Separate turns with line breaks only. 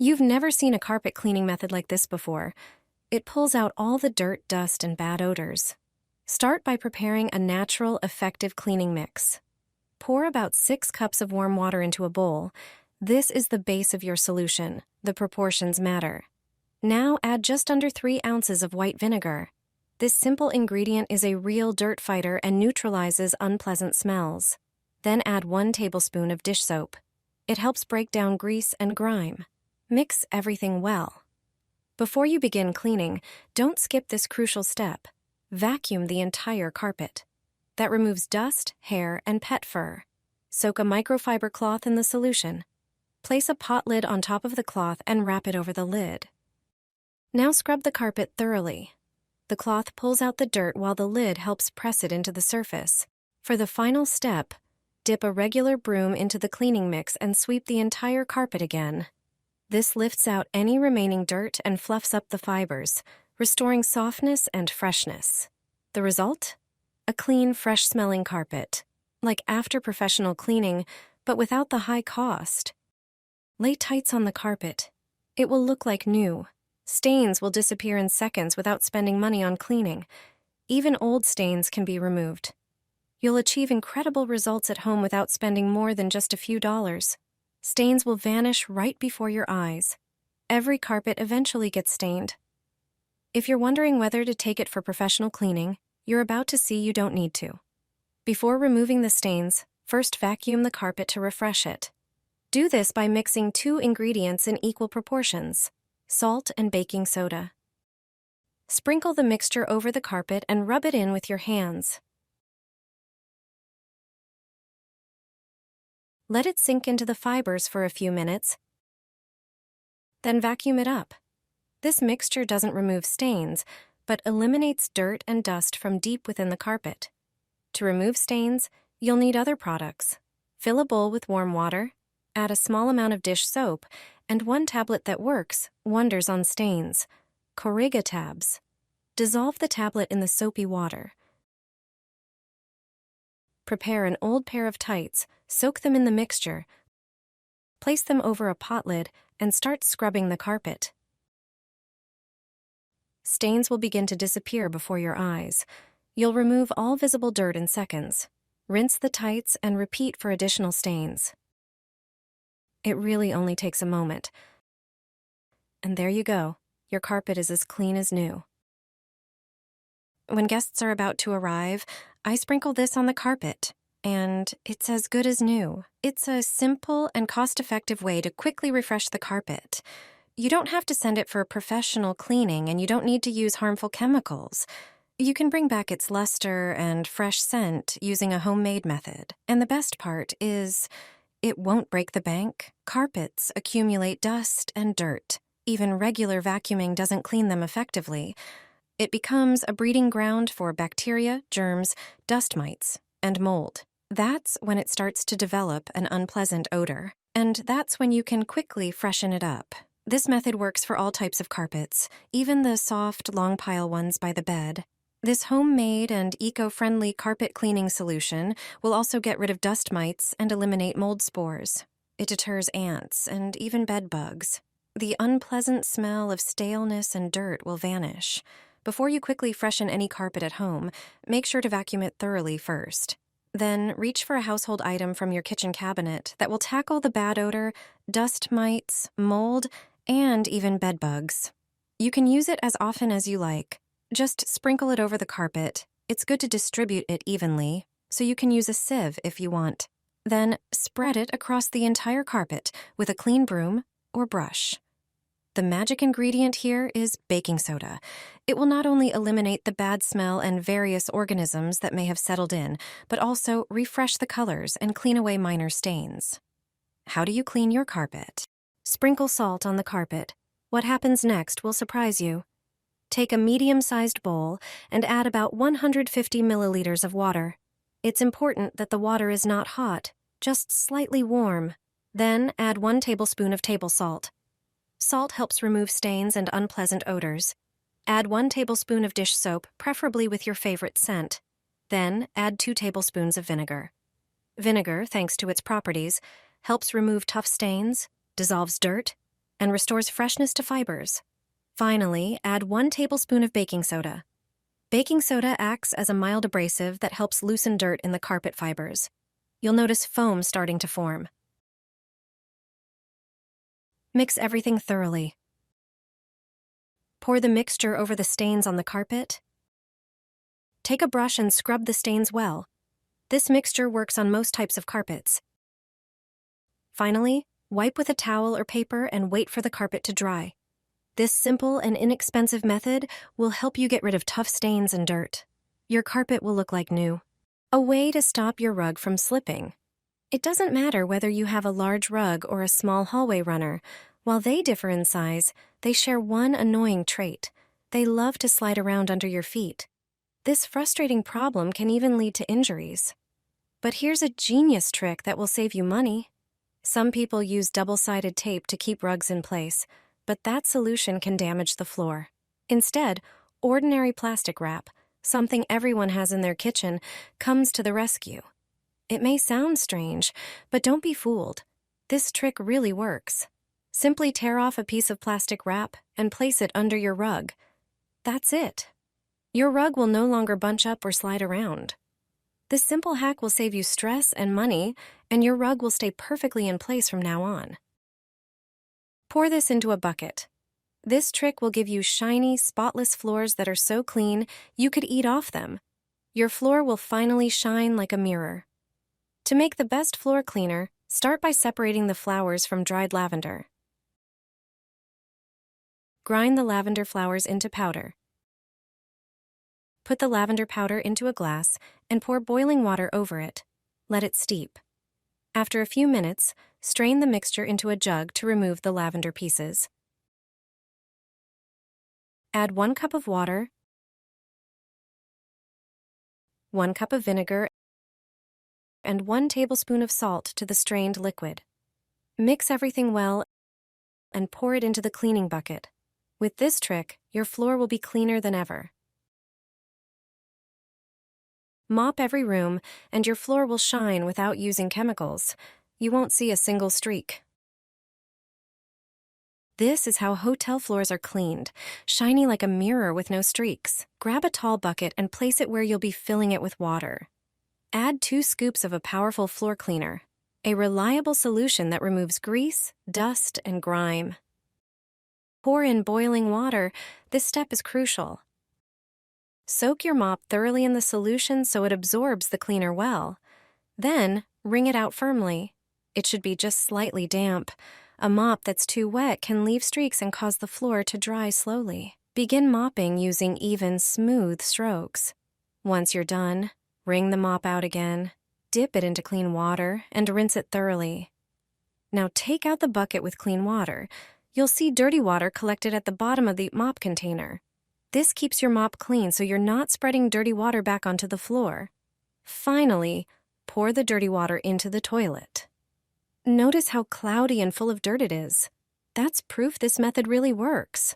You've never seen a carpet cleaning method like this before. It pulls out all the dirt, dust, and bad odors. Start by preparing a natural, effective cleaning mix. Pour about 6 cups of warm water into a bowl. This is the base of your solution. The proportions matter. Now add just under 3 ounces of white vinegar. This simple ingredient is a real dirt fighter and neutralizes unpleasant smells. Then add 1 tablespoon of dish soap. It helps break down grease and grime. Mix everything well. Before you begin cleaning, don't skip this crucial step. Vacuum the entire carpet. That removes dust, hair, and pet fur. Soak a microfiber cloth in the solution. Place a pot lid on top of the cloth and wrap it over the lid. Now scrub the carpet thoroughly. The cloth pulls out the dirt while the lid helps press it into the surface. For the final step, dip a regular broom into the cleaning mix and sweep the entire carpet again. This lifts out any remaining dirt and fluffs up the fibers, restoring softness and freshness. The result? A clean, fresh-smelling carpet, like after professional cleaning, but without the high cost. Lay tights on the carpet. It will look like new. Stains will disappear in seconds without spending money on cleaning. Even old stains can be removed. You'll achieve incredible results at home without spending more than just a few dollars. Stains will vanish right before your eyes. Every carpet eventually gets stained. If you're wondering whether to take it for professional cleaning, you're about to see you don't need to. Before removing the stains, first vacuum the carpet to refresh it. Do this by mixing 2 ingredients in equal proportions: salt and baking soda. Sprinkle the mixture over the carpet and rub it in with your hands. Let it sink into the fibers for a few minutes, then vacuum it up. This mixture doesn't remove stains, but eliminates dirt and dust from deep within the carpet. To remove stains, you'll need other products. Fill a bowl with warm water, add a small amount of dish soap, and 1 tablet that works wonders on stains: Corriga tabs. Dissolve the tablet in the soapy water. Prepare an old pair of tights, soak them in the mixture, place them over a pot lid, and start scrubbing the carpet. Stains will begin to disappear before your eyes. You'll remove all visible dirt in seconds. Rinse the tights and repeat for additional stains. It really only takes a moment. And there you go. Your carpet is as clean as new. When guests are about to arrive, I sprinkle this on the carpet, and it's as good as new. It's a simple and cost-effective way to quickly refresh the carpet. You don't have to send it for professional cleaning, and you don't need to use harmful chemicals. You can bring back its luster and fresh scent using a homemade method. And the best part is, it won't break the bank. Carpets accumulate dust and dirt. Even regular vacuuming doesn't clean them effectively. It becomes a breeding ground for bacteria, germs, dust mites, and mold. That's when it starts to develop an unpleasant odor. And that's when you can quickly freshen it up. This method works for all types of carpets, even the soft, long pile ones by the bed. This homemade and eco-friendly carpet cleaning solution will also get rid of dust mites and eliminate mold spores. It deters ants and even bed bugs. The unpleasant smell of staleness and dirt will vanish. Before you quickly freshen any carpet at home, make sure to vacuum it thoroughly first. Then reach for a household item from your kitchen cabinet that will tackle the bad odor, dust mites, mold, and even bed bugs. You can use it as often as you like. Just sprinkle it over the carpet. It's good to distribute it evenly, so you can use a sieve if you want. Then spread it across the entire carpet with a clean broom or brush. The magic ingredient here is baking soda. It will not only eliminate the bad smell and various organisms that may have settled in, but also refresh the colors and clean away minor stains. How do you clean your carpet? Sprinkle salt on the carpet. What happens next will surprise you. Take a medium-sized bowl and add about 150 milliliters of water. It's important that the water is not hot, just slightly warm. Then add 1 tablespoon of table salt. Salt helps remove stains and unpleasant odors. Add 1 tablespoon of dish soap, preferably with your favorite scent. Then add 2 tablespoons of vinegar. Vinegar, thanks to its properties, helps remove tough stains, dissolves dirt, and restores freshness to fibers. Finally, add 1 tablespoon of baking soda. Baking soda acts as a mild abrasive that helps loosen dirt in the carpet fibers. You'll notice foam starting to form. Mix everything thoroughly. Pour the mixture over the stains on the carpet. Take a brush and scrub the stains well. This mixture works on most types of carpets. Finally, wipe with a towel or paper and wait for the carpet to dry. This simple and inexpensive method will help you get rid of tough stains and dirt. Your carpet will look like new. A way to stop your rug from slipping. It doesn't matter whether you have a large rug or a small hallway runner. While they differ in size, they share one annoying trait. They love to slide around under your feet. This frustrating problem can even lead to injuries. But here's a genius trick that will save you money. Some people use double-sided tape to keep rugs in place, but that solution can damage the floor. Instead, ordinary plastic wrap, something everyone has in their kitchen, comes to the rescue. It may sound strange, but don't be fooled. This trick really works. Simply tear off a piece of plastic wrap and place it under your rug. That's it. Your rug will no longer bunch up or slide around. This simple hack will save you stress and money, and your rug will stay perfectly in place from now on. Pour this into a bucket. This trick will give you shiny, spotless floors that are so clean you could eat off them. Your floor will finally shine like a mirror. To make the best floor cleaner, start by separating the flowers from dried lavender. Grind the lavender flowers into powder. Put the lavender powder into a glass and pour boiling water over it. Let it steep. After a few minutes, strain the mixture into a jug to remove the lavender pieces. Add 1 cup of water, 1 cup of vinegar, and 1 tablespoon of salt to the strained liquid. Mix everything well and pour it into the cleaning bucket. With this trick, your floor will be cleaner than ever. Mop every room, and your floor will shine without using chemicals. You won't see a single streak. This is how hotel floors are cleaned, shiny like a mirror with no streaks. Grab a tall bucket and place it where you'll be filling it with water. Add 2 scoops of a powerful floor cleaner, a reliable solution that removes grease, dust, and grime. Pour in boiling water. This step is crucial. Soak your mop thoroughly in the solution so it absorbs the cleaner well. Then, wring it out firmly. It should be just slightly damp. A mop that's too wet can leave streaks and cause the floor to dry slowly. Begin mopping using even, smooth strokes. Once you're done, wring the mop out again, dip it into clean water, and rinse it thoroughly. Now take out the bucket with clean water. You'll see dirty water collected at the bottom of the mop container. This keeps your mop clean so you're not spreading dirty water back onto the floor. Finally, pour the dirty water into the toilet. Notice how cloudy and full of dirt it is. That's proof this method really works.